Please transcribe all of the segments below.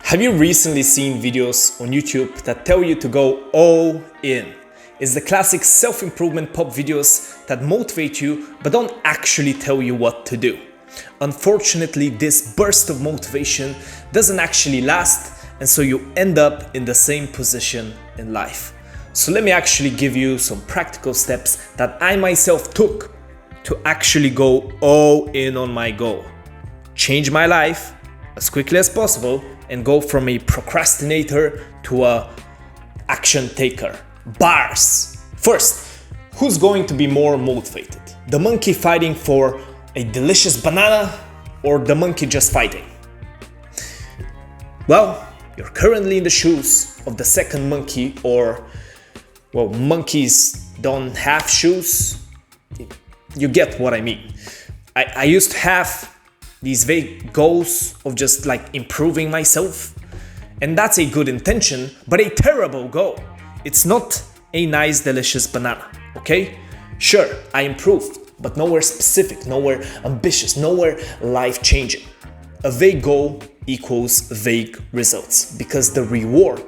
Have you recently seen videos on YouTube that tell you to go all in? It's the classic self-improvement pop videos that motivate you but don't actually tell you what to do. Unfortunately, this burst of motivation doesn't actually last, and so you end up in the same position in life. So let me actually give you some practical steps that I myself took to actually go all in on my goal. Change my life as quickly as possible and go from a procrastinator to a action taker. Bars. First, who's going to be more motivated? The monkey fighting for a delicious banana or the monkey just fighting? Well, you're currently in the shoes of the second monkey, or, well, monkeys don't have shoes. You get what I mean. I used to have these vague goals of just like improving myself, and that's a good intention, but a terrible goal. It's not a nice, delicious banana, okay? Sure, I improved, but nowhere specific, nowhere ambitious, nowhere life-changing. A vague goal equals vague results because the reward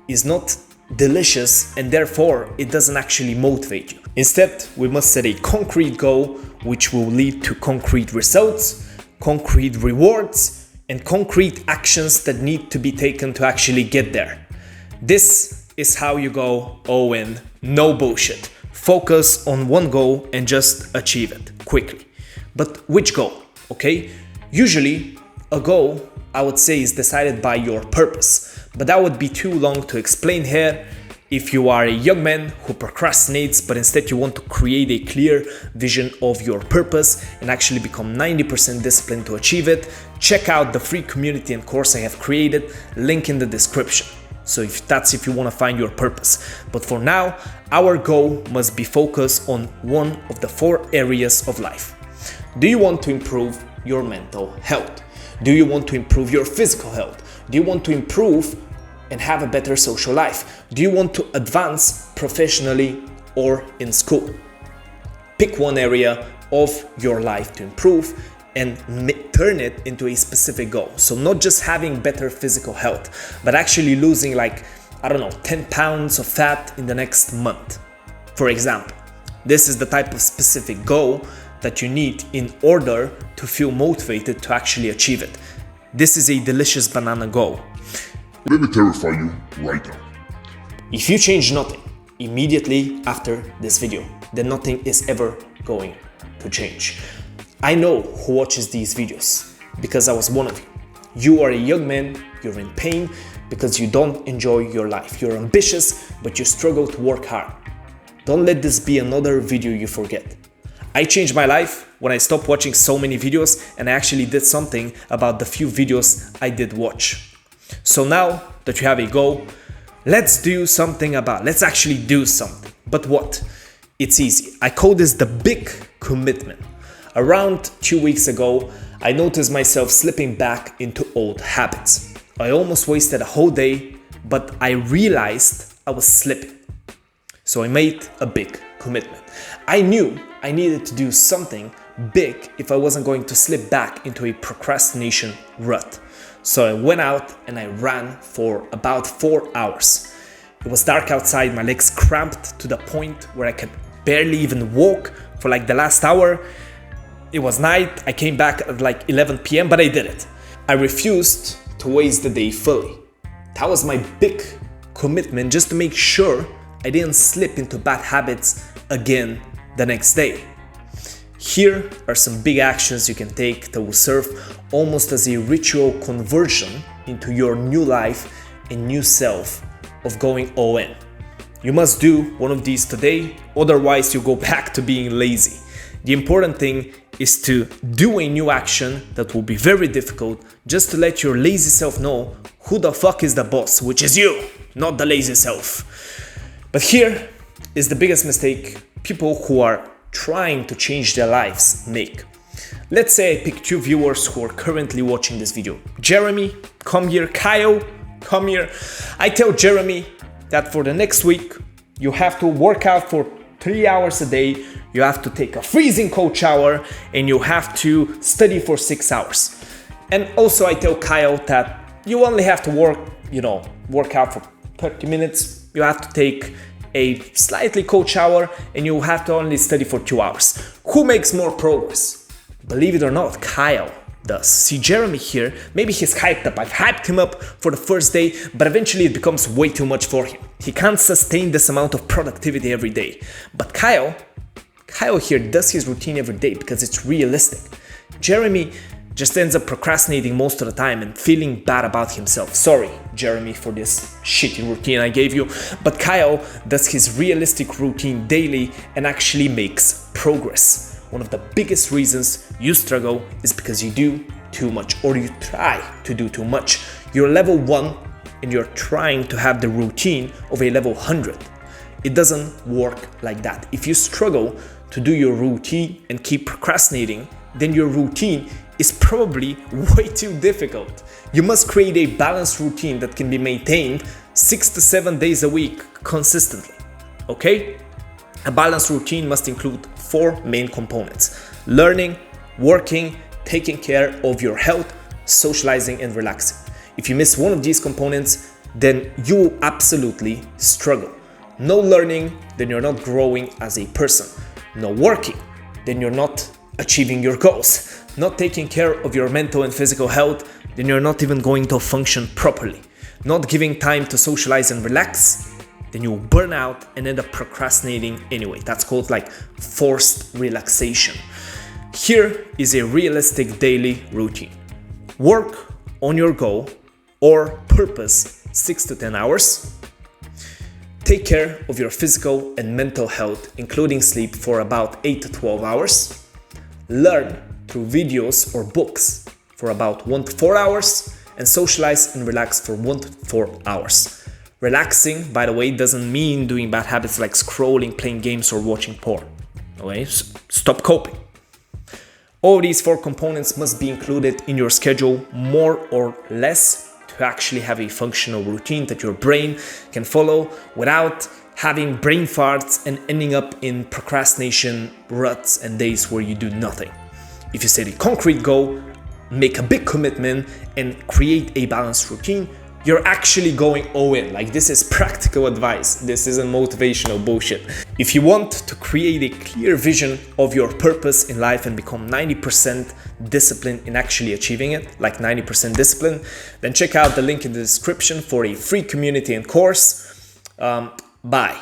is not delicious and therefore it doesn't actually motivate you. Instead, we must set a concrete goal which will lead to concrete results, concrete rewards, and concrete actions that need to be taken to actually get there. This is how you go all in, no bullshit. Focus on one goal and just achieve it quickly. But which goal? Okay? Usually, a goal, I would say, is decided by your purpose, but that would be too long to explain here. If you are a young man who procrastinates, but instead you want to create a clear vision of your purpose and actually become 90% disciplined to achieve it, check out the free community and course I have created, link in the description. So if you want to find your purpose. But for now, our goal must be focused on one of the 4 areas of life. Do you want to improve your mental health? Do you want to improve your physical health? Do you want to improve and have a better social life? Do you want to advance professionally or in school? Pick one area of your life to improve and turn it into a specific goal. So not just having better physical health, but actually losing 10 pounds of fat in the next month. For example, this is the type of specific goal that you need in order to feel motivated to actually achieve it. This is a delicious banana goal. Let me terrify you right now. If you change nothing immediately after this video, then nothing is ever going to change. I know who watches these videos because I was one of you. You are a young man, you're in pain because you don't enjoy your life. You're ambitious, but you struggle to work hard. Don't let this be another video you forget. I changed my life when I stopped watching so many videos and I actually did something about the few videos I did watch. So now that you have a goal, let's actually do something. But what? It's easy. I call this the big commitment. Around 2 weeks ago, I noticed myself slipping back into old habits. I almost wasted a whole day, but I realized I was slipping. So I made a big commitment. I knew I needed to do something big if I wasn't going to slip back into a procrastination rut. So I went out and I ran for about 4 hours. It was dark outside, my legs cramped to the point where I could barely even walk for the last hour. It was night, I came back at 11 p.m. but I did it. I refused to waste the day fully. That was my big commitment, just to make sure I didn't slip into bad habits again the next day. Here are some big actions you can take that will serve almost as a ritual conversion into your new life and new self of going all in. You must do one of these today, otherwise you go back to being lazy. The important thing is to do a new action that will be very difficult, just to let your lazy self know who the fuck is the boss, which is you, not the lazy self. But here is the biggest mistake people who are trying to change their lives make. Let's say I pick 2 viewers who are currently watching this video. Jeremy, come here. Kyle, come here. I tell Jeremy that for the next week, you have to work out for 3 hours a day, you have to take a freezing cold shower, and you have to study for 6 hours. And also I tell Kyle that you only have to work out for 30 minutes. You have to take a slightly cold shower and you have to only study for 2 hours. Who makes more progress? Believe it or not, Kyle does. See Jeremy here, maybe he's hyped up. I've hyped him up for the first day, but eventually it becomes way too much for him. He can't sustain this amount of productivity every day. But Kyle here does his routine every day because it's realistic. Jeremy just ends up procrastinating most of the time and feeling bad about himself. Sorry, Jeremy, for this shitty routine I gave you. But Kyle does his realistic routine daily and actually makes progress. One of the biggest reasons you struggle is because you do too much, or you try to do too much. You're level 1 and you're trying to have the routine of a level 100. It doesn't work like that. If you struggle to do your routine and keep procrastinating, then your routine is probably way too difficult. You must create a balanced routine that can be maintained 6 to 7 days a week consistently, okay? A balanced routine must include 4 main components: learning, working, taking care of your health, socializing, and relaxing. If you miss one of these components, then you will absolutely struggle. No learning, then you're not growing as a person. No working, then you're not achieving your goals. Not taking care of your mental and physical health, then you're not even going to function properly. Not giving time to socialize and relax, then you'll burn out and end up procrastinating anyway. That's called like forced relaxation. Here is a realistic daily routine. Work on your goal or purpose 6 to 10 hours. Take care of your physical and mental health, including sleep, for about 8 to 12 hours. Learn through videos or books for about 1 to 4 hours, and socialize and relax for 1 to 4 hours. Relaxing, by the way, doesn't mean doing bad habits like scrolling, playing games, or watching porn. Okay, stop coping. All these 4 components must be included in your schedule more or less to actually have a functional routine that your brain can follow without having brain farts and ending up in procrastination ruts and days where you do nothing. If you set a concrete goal, make a big commitment, and create a balanced routine, you're actually going all in. Like, this is practical advice. This isn't motivational bullshit. If you want to create a clear vision of your purpose in life and become 90% disciplined in actually achieving it, like 90% discipline, then check out the link in the description for a free community and course. Bye.